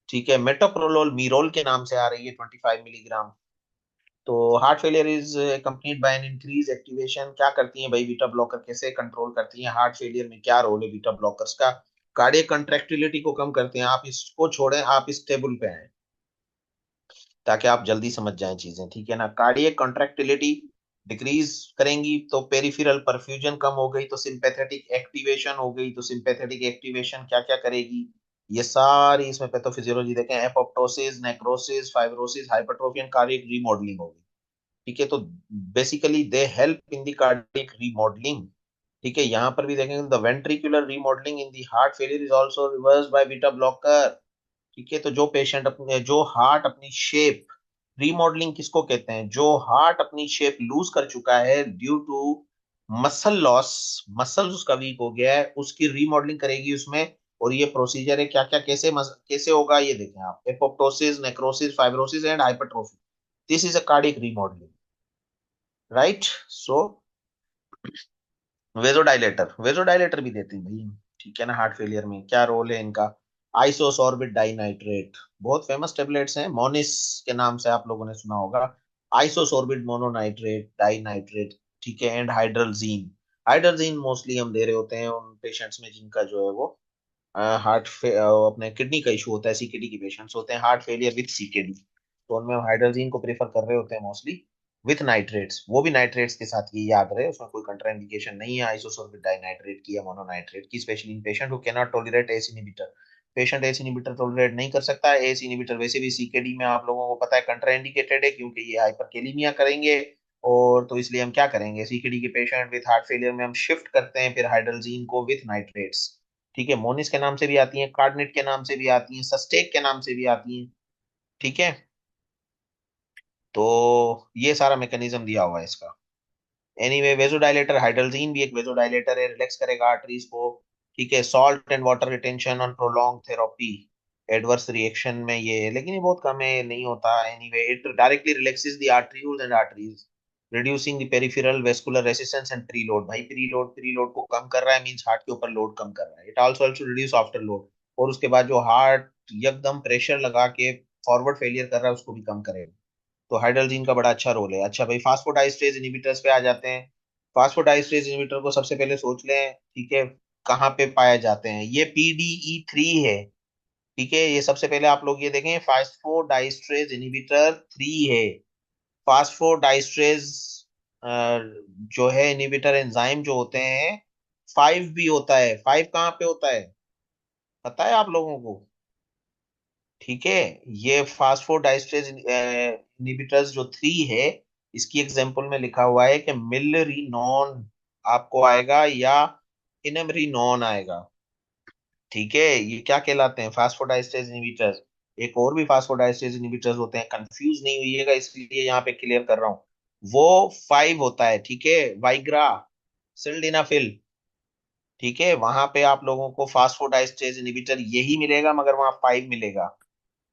ठीक है। मेटोप्रोलोल मीरोल के नाम से आ रही है, 25 मिलीग्राम। तो heart failure is complete bye an increase activation. क्या करती है भाई बीटा ब्लॉकर, कैसे कंट्रोल करती है हार्ट फेलियर में, क्या रोल है बीटा ब्लॉकर्स का? कार्डियक कंट्रैक्टिलिटी को कम करते हैं। आप इसको छोड़ें, आप इस टेबल पे आए ताकि आप जल्दी समझ जाएं चीजें, ठीक है ना। कार्डियक कॉन्ट्रैक्टिलिटी डिक्रीज करेंगी तो पेरिफेरल परफ्यूजन कम हो गई, तो सिंपैथेटिक एक्टिवेशन हो गई। तो सिंपैथेटिक एक्टिवेशन क्या क्या करेगी, ये सारी इसमें पैथोफिजियोलॉजी देखें, apoptosis, necrosis, fibrosis, hypertrophy and cardiac remodelling होगी, ठीक है। तो basically they help in the cardiac remodelling, ठीक है। यहाँ पर भी देखेंगे, the ventricular remodelling in the heart failure is also reversed by beta blocker, ठीक है। तो जो पेशेंट अपने, जो हार्ट अपनी शेप, रीमॉडलिंग किसको कहते हैं, जो हार्ट अपनी शेप लूज कर चुका है due to muscle loss, muscle उसका वीक हो गया है, उसकी रीमॉडलिंग करेगी उसमें। और ये प्रोसीजर है, क्या क्या कैसे कैसे होगा, ये देखें आप, apoptosis, necrosis, fibrosis and hypertrophy. This is a cardiac remodelling, right. So vasodilator, vasodilator भी देते हैं भाई हम, ठीक है ना। हार्ट फेलियर में क्या रोल है इनका? आइसोसॉर्बिट डाइनाइट्रेट, बहुत फेमस टेबलेट्स हैं, मोनिस के नाम से आप लोगों ने सुना होगा। आइसोसॉर्बिट मोनोनाइट्रेट, डाइनाइट्रेट, ठीक है, एंड हाइड्रलजीन। हाइड्रलजीन मोस्टली हम दे रहे होते हैं उन पेशेंट्स में जिनका जो है वो अपने किडनी का इशू होता है, सीकेडी के पेशेंट्स होते हैं, हार्ट फेलियर विथ सीकेडी, तो उनमें हम हाइड्रोजीन को प्रेफर कर रहे होते हैं मोस्टली, विथ नाइट्रेट्स, वो भी नाइट्रेट्स के साथ, ये याद रहे, उसमें कोई कंट्राइंडिकेशन नहीं है आइसोसोर्बिक डाइनाइट्रेट की या मोनोनाइट्रेट की, specially in patient who can not tolerate ACE inhibitor. Patient ACE inhibitor tolerate नहीं कर सकता है, एस इनहिबिटर वैसे भी सीकेडी में आप लोगों को पता है कंट्राइंडिकेटेड है, क्योंकि ये हाइपरकेलेमिया करेंगे। और तो इसलिए हम क्या करेंगे, सीकेडी के पेशेंट विथ हार्ट फेलियर में हम शिफ्ट करते हैं फिर हाइड्रोजीन को विथ नाइट्रेट्स, ठीक है। मोनिस के नाम से भी आती हैं, कार्डनेट के नाम से भी आती हैं, सस्टेक के नाम से भी आती हैं, ठीक है। तो ये सारा मैकेनिज्म दिया हुआ है इसका। एनीवे, वेजोडाइलेटर, हाइड्रोजीन भी एक वेजोडाइलेटर है, रिलैक्स करेगा आर्टरीज को, ठीक है। Salt and water retention on prolong therapy, adverse reaction में ये है, लेकिन ये बहुत कम है, नहीं होता। Anyway, it directly relaxes the arteries and arteries, reducing the peripheral vascular resistance and preload. भाई प्रीलोड को कम कर रहा है, मींस हार्ट के ऊपर लोड कम कर रहा है। It also reduce after load, और उसके बाद जो हार्ट एकदम प्रेशर लगा के फॉरवर्ड फेलियर कर रहा है उसको भी कम करेगा। तो हाइड्रोजीन का बड़ा अच्छा रोल है। अच्छा भाई, फास्फोडाइस्टेज इनहिबिटर्स पे आ जाते हैं। फास्फोडाइस्टेज इनहिबिटर को सबसे पहले सोच लें, ठीक है, कहाँ पे पाए जाते हैं, ये PDE3 है, ठीक है। ये सबसे पहले आप लोग ये देखें, फास्फोडाइस्ट्रेज इनहिबिटर 3 है। फास्फोडाइस्ट्रेज जो है इनहिबिटर एंजाइम जो होते हैं, 5 भी होता है। 5 कहाँ पे होता है, पता है आप लोगों को? ठीक है, ये फास्फोडाइस्ट्रेज इनहिबिटर्स जो 3 है, इसकी एग्जांपल में लिखा हुआ है कि मिलरिनोन आपको आएगा या इनमरिनोन आएगा, ठीक है। ये क्या कहलाते हैं, फास्फोडाइस्ट्रेज इनहिबिटर्स। एक और भी फास्फोडाइस्ट्रेज इनहिबिटर्स होते हैं, कंफ्यूज नहीं होइएगा, इसलिए यहाँ पे क्लियर कर रहा हूँ। वो 5 होता है, ठीक है, वाइग्रा, सिल्डेनाफिल, ठीक है, वहां पे आप लोगों को फास्फोडाइस्टेज इनहिबिटर यही मिलेगा, मगर वहां 5 मिलेगा।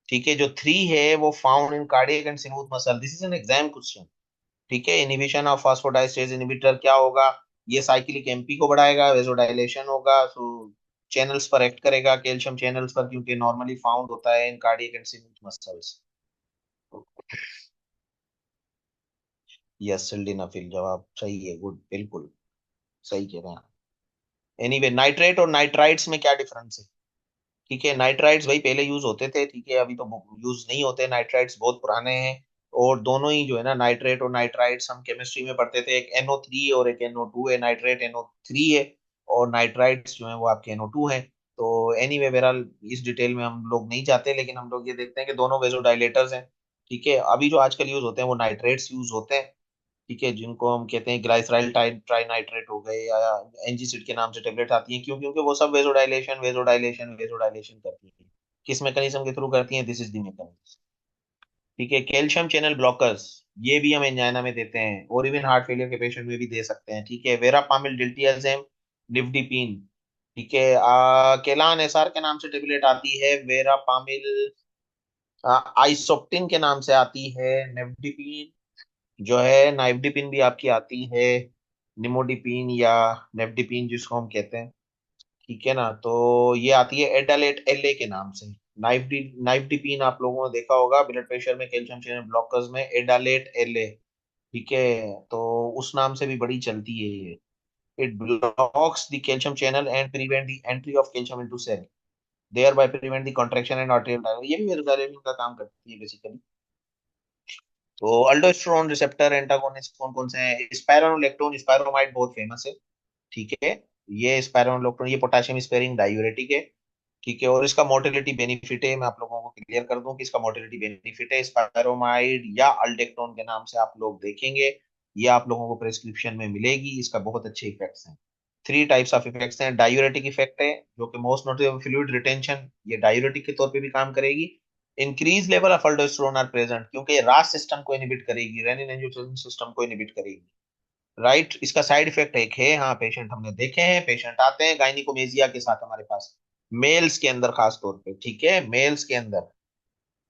ठीक है, जो 3 है वो found in cardiac and smooth muscle. This is an exam question. ठीक है, इनहिबिशन ऑफ फास्फोडाइस्टेज इनहिबिटर क्या होगा? ये साइक्लिक एमपी को बढ़ाएगा, वेसोडाइलेशन होगा, सो चैनल्स पर एक्ट करेगा, कैल्शियम चैनल्स पर, क्योंकि नॉर्मली फाउंड होता है इन cardiac and smooth muscles. Yes, sildenafil जवाब सही है, गुड, बिल्कुल सही कह रहे हैं। एनीवे, नाइट्रेट और नाइट्राइट्स में क्या डिफरेंस है? ठीक है, नाइट्राइट्स भाई पहले यूज होते थे, ठीक है, अभी तो यूज नहीं होते, नाइट्राइट्स बहुत पुराने हैं। और दोनों ही जो है ना, नाइट्रेट और नाइट्राइट्स हम केमिस्ट्री में पढ़ते थे, एक NO3 और एक NO2 है, नाइट्रेट NO3 है, और नाइट्राइट्स जो है वो आपके NO2 है। तो एनीवे, बहरहाल इस डिटेल में हम लोग नहीं जाते, लेकिन हम लोग ये देखते हैं कि दोनों वेजोडाइलेटर्स हैं। ठीक है, अभी जो आजकल यूज होते हैं वो नाइट्रेट्स यूज होते हैं। ठीक है, जिनको हम कहते हैं ग्लाइसराइल ट्राई नाइट्रेट हो गए, या एनजीसिड के नाम से टेबलेट आती हैं, क्यों? क्योंकि वो सब वेजोडाइलेशन वेजोडाइलेशन वेजोडाइलेशन करती हैं। किस मैकेनिज्म के थ्रू करती हैं? This is the mechanism. ठीक है, कैल्शियम चैनल ब्लॉकर्स, ये भी हम एंजाइना में देते हैं, और इवन हार्ट फेलियर के पेशेंट में भी दे सकते हैं। ठीक है, वेरापामिल, डिल्टियाजेम, निफ्डिपिन। ठीक है, केलान एसआर के नाम से टेबलेट आती है, वेरापामिल आइसोप्टिन के नाम से आती है, नेफ्डिपिन जो है, नाइफ्डिपिन भी आपकी आती है, निमोडिपिन या नेफ्डिपिन जिसको हम कहते हैं। ठीक है ना, तो ये आती है एडालेट एलए के नाम से। नाइफ्डिपिन आप लोगों ने देखा होगा ब्लड प्रेशर में, कैल्शियम चैनल ब्लॉकर्स में, एडालेट एलए। ठीक है, तो उस नाम से भी बड़ी चलती है ये। It blocks the calcium channel and prevent the entry of calcium into cell, thereby prevent the contraction and arterial dilation. ये भी वेरिफिकेशन का काम करती है बेसिकली। तो अल्डोस्टेरोन रिसेप्टर एंटागोनिस्ट कौन कौन से हैं? स्पाइरोलेक्टोन, स्पाइरोमाइड बहुत फेमस है। ठीक है, ये स्पाइरोलेक्टोन, ये पोटेशियम स्पेयरिंग डायूरेटिक है। ठीक है, और इसका मोटिलिटी बेनिफिट है, मैं आप लोगों को क्लियर कर दूं कि इसका मोटिलिटी बेनिफिट है, स्पाइरोमाइड या अल्डेक्टोन के नाम से आप लोग देखेंगे, ये आप लोगों को प्रेस्क्रिप्शन में मिलेगी। इसका बहुत अच्छे इफेक्ट्स हैं। 3 टाइप्स ऑफ इफेक्ट्स हैं। डायूरेटिक इफेक्ट है, जो कि मोस्ट नोटेबल फ्लूइड रिटेंशन, ये डायूरेटिक के तौर पे भी काम करेगी। Increase level of aldosterone are present, क्योंकि रास सिस्टम को इनहिबिट करेगी, रेनिन एंजियोटेंसिन सिस्टम को इनहिबिट करेगी। राइट, इसका साइड इफेक्ट एक है, हाँ, पेशेंट हमने देखे हैं, पेशेंट आते हैं गायनिकोमेजिया के साथ हमारे पास, मेल्स के अंदर खास तौर पे। ठीक है, मेल्स के अंदर,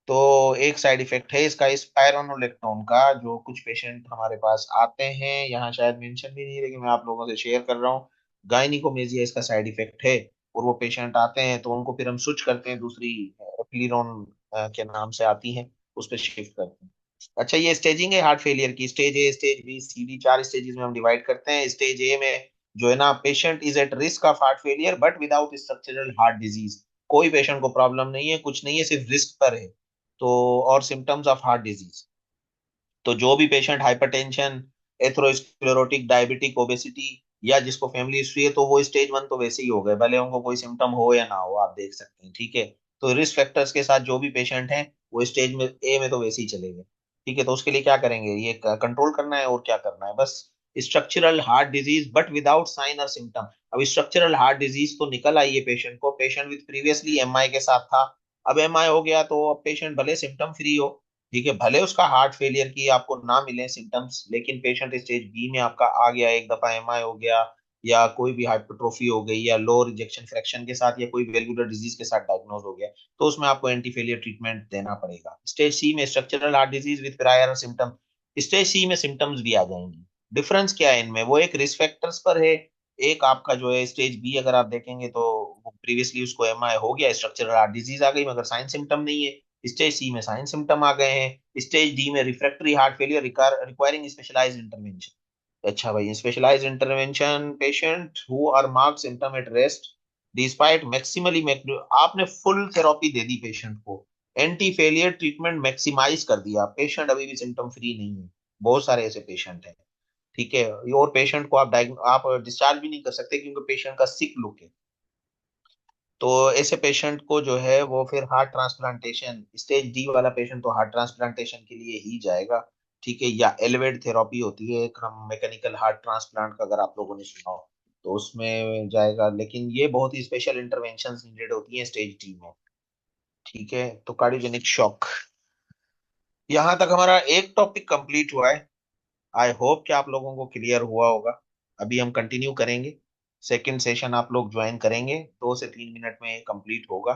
तो एक साइड इफेक्ट है इसका स्पाइरोनोलेक्टोन का, जो कुछ पेशेंट हमारे पास आते हैं, यहाँ शायद मेंशन भी नहीं है, लेकिन मैं आप लोगों से शेयर कर रहा हूँ। गायनिकोमेजिया इसका साइड इफेक्ट है, और वो पेशेंट आते हैं तो उनको फिर हम स्विच करते हैं, दूसरी एप्लीरोन के नाम से आती है, उस पर शिफ्ट करते हैं। अच्छा, ये स्टेजिंग है हार्ट फेलियर की, स्टेज ए, स्टेज बी, सी, डी, 4 स्टेजेस में हम डिवाइड करते हैं। स्टेज ए में जो है ना, patient is at risk of heart failure but without structural heart disease. कोई पेशेंट को प्रॉब्लम नहीं है, कुछ नहीं है, सिर्फ रिस्क पर है। तो और सिम्टम्स ऑफ हार्ट डिजीज, तो जो भी patient hypertension, atherosclerotic, diabetic, obesity, या जिसको फैमिली हिस्ट्री है, तो वो स्टेज 1 तो वैसे ही हो गए, भले उनको कोई सिम्टम हो या ना हो, आप देख सकते हैं। ठीक है, तो रिस्क फैक्टर्स के साथ जो भी पेशेंट हैं, वो स्टेज में ए में तो वैसे ही चले गए। ठीक है, तो उसके लिए क्या करेंगे? ये कंट्रोल करना है, और क्या करना है? बस structural heart disease but without sign और सिम्टम। अब स्ट्रक्चरल हार्ट डिजीज तो निकल आई है पेशेंट को, पेशेंट विद प्रीवियसली एमआई के साथ था, अब एमआई हो गया, तो अब पेशेंट भले सिम्टम फ्री हो, ठीक है, भले उसका हार्ट फेलियर की आपको ना मिले सिम्टम्स, लेकिन पेशेंट स्टेज बी में आपका आ गया, एक दफा एमआई हो गया, या कोई भी हाइपरट्रोफी हो गई, या लो रिजेक्शन फ्रैक्शन के साथ, या कोई वेलुलर डिजीज के साथ डायग्नोज हो गया, तो उसमें आपको एंटी फेलियर ट्रीटमेंट देना पड़ेगा। स्टेज सी में structural heart disease with prior symptom, stage C में सिम्टम्स भी आ जाएंगी। डिफरेंस क्या है इनमें? वो एक रिस्क फैक्टर्स पर है, एक आपका जो है स्टेज बी, अगर आप देखेंगे तो वो प्रीवियसली उसको एमआई हो गया, स्ट्रक्चरल हार्ट डिजीज आ गई, मगर साइन सिम्टम नहीं है। स्टेज सी में साइन सिम्टम आ गए हैं। स्टेज डी में refractory heart failure requiring specialized intervention. अच्छा भाई, specialized intervention, patient who are marked symptom at rest despite maximally, आपने फुल थेरेपी दे दी पेशेंट को, एंटी फेलियर ट्रीटमेंट मैक्सिमाइज कर दिया, पेशेंट अभी भी सिम्टम फ्री नहीं है। बहुत सारे ऐसे पेशेंट हैं। ठीक है, और पेशेंट को आप डिस्चार्ज भी नहीं कर सकते, क्योंकि पेशेंट का सिक लुक है। तो ऐसे पेशेंट को जो है वो फिर हार्ट ट्रांसप्लांटेशन, स्टेज डी वाला पेशेंट तो हार्ट ट्रांसप्लांटेशन के लिए ही जाएगा। ठीक है, या एलिवेट थेरेपी होती है एक, हम मैकेनिकल हार्ट ट्रांसप्लांट का अगर आप लोगों ने सुना हो, तो उसमें जाएगा, लेकिन ये बहुत ही स्पेशल इंटरवेंशन नीडेड होती है स्टेज डी में। ठीक है, तो कार्डियोजेनिक शॉक, यहाँ तक हमारा एक टॉपिक कंप्लीट हुआ है। आई होप कि आप लोगों को क्लियर हुआ होगा। अभी हम कंटिन्यू करेंगे सेकंड सेशन आप लोग ज्वाइन करेंगे, 2 से 3 मिनट में कंप्लीट होगा।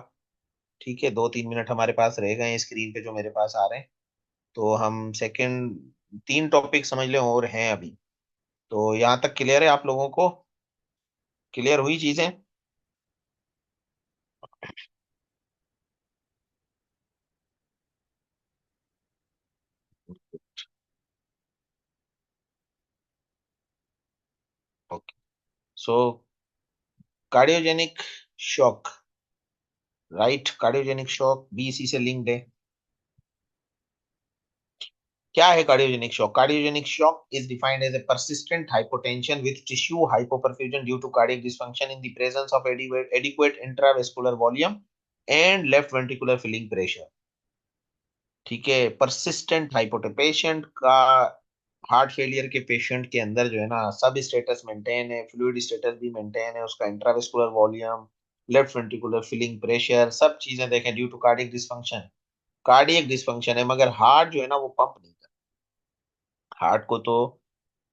ठीक है, 2-3 मिनट हमारे पास रह गए हैं स्क्रीन पे जो मेरे पास आ रहे हैं। तो हम सेकंड 3 टॉपिक समझ लें और हैं अभी। तो यहाँ तक क्लियर है आप लोगों को? क्लियर हुई चीजें? Okay. So cardiogenic shock, right? Cardiogenic shock भी इसी से लिंक्ड है। क्या है cardiogenic shock? Cardiogenic shock is defined as a persistent hypotension with tissue hypoperfusion due to cardiac dysfunction in the presence of adequate intravascular volume and left ventricular filling pressure। ठीक है, persistent हाइपोटे patient का, heart failure के patient के अंदर जो है ना, सब स्टेटस मेंटेन है, फ्लूइड स्टेटस भी मेंटेन है, उसका intravascular volume, left ventricular filling pressure, सब चीजें देखें due to cardiac dysfunction. Cardiac dysfunction है मगर हार्ट जो है ना वो पंप नहीं कर। हार्ट को तो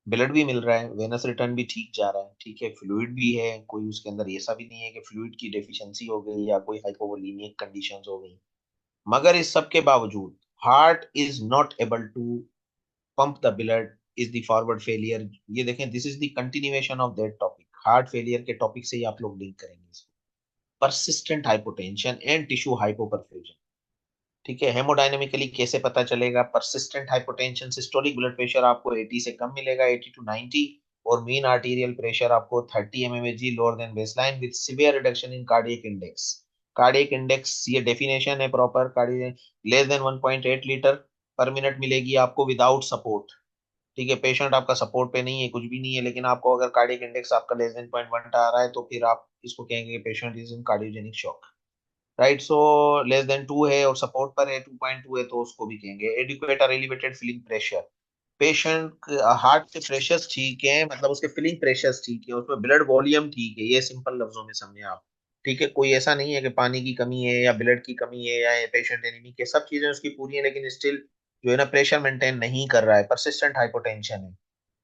ब्लड भी मिल रहा है, वेनस रिटर्न भी ठीक जा रहा है, ठीक है, फ्लूइड भी है, कोई उसके अंदर ऐसा भी नहीं है कि फ्लूइड की डेफिशिएंसी हो गई या कोई हाइपोवोलीमिक कंडीशंस हो गई। मगर इस सब के बावजूद heart is not able to pump the blood, is the forward failure. ये देखें, this is the continuation of that topic, heart failure के टॉपिक से ही आप लोग लिंक करेंगे इसको। Persistent hypotension and tissue hypoperfusion. ठीक है, हेमोडायनेमिकली कैसे पता चलेगा? Persistent hypotension, systolic blood pressure आपको 80 से कम मिलेगा, 80 to 90, और मीन आर्टीरियल प्रेशर आपको 30 mmHg lower than baseline with severe reduction in cardiac index. Cardiac index ये डेफिनेशन है proper, cardiac less than 1.8 litre पर मिनट मिलेगी आपको विदाउट सपोर्ट। ठीक है, पेशेंट आपका सपोर्ट पे नहीं है, कुछ भी नहीं है, लेकिन आपको अगर कार्डियक इंडेक्स आपका लेस देन 0.1 आ रहा है तो फिर आप इसको कहेंगे patient is in cardiogenic shock. Right, so less than 2 है और सपोर्ट पर है 2.2 है तो उसको भी कहेंगे एडिक्वेट और elevated filling pressure. Patient heart के प्रेशर्स ठीक है, मतलब उसके फिलिंग प्रेशर्स ठीक है, उसमें ब्लड वॉल्यूम ठीक है, ये सिंपल लफ्जों में समझे आप। ठीक है, कोई ऐसा नहीं है कि पानी की कमी है या ब्लड की कमी है या पेशेंट एनीमिक है, सब चीजें उसकी पूरी है, लेकिन स्टिल जो है ना प्रेशर मेंटेन नहीं कर रहा है, परसिस्टेंट हाइपोटेंशन है।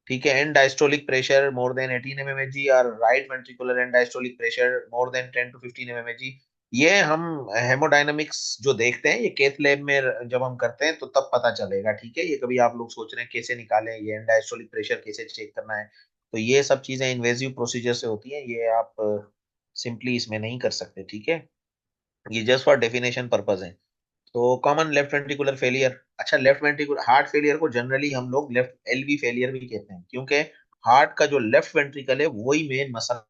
ठीक है, and diastolic pressure more than 18 mmHg और right ventricular and diastolic pressure more than 10 to 15 mmHg। ये हम हेमोडायनामिक्स जो देखते हैं ये केथ लैब में जब हम करते हैं तो तब पता चलेगा। ठीक है, ये कभी आप लोग सोच रहे हैं कैसे निकालें ये एंड डायस्टोलिक प्रेशर कैसे चेक करना है, तो ये सब चीजें इन्वेजिव प्रोसीजर से होती हैं, ये आप सिंपली इसमें नहीं कर सकते। ठीक है, ये जस्ट फॉर डेफिनेशन पर्पज है। तो कॉमन लेफ्ट वेंट्रिकुलर फेलियर, अच्छा, लेफ्ट वेंट्रिकुलर हार्ट फेलियर को जनरली हम लोग लेफ्ट एलवी फेलियर भी कहते हैं, क्योंकि हार्ट का जो लेफ्ट वेंट्रिकल है वही मेन मसल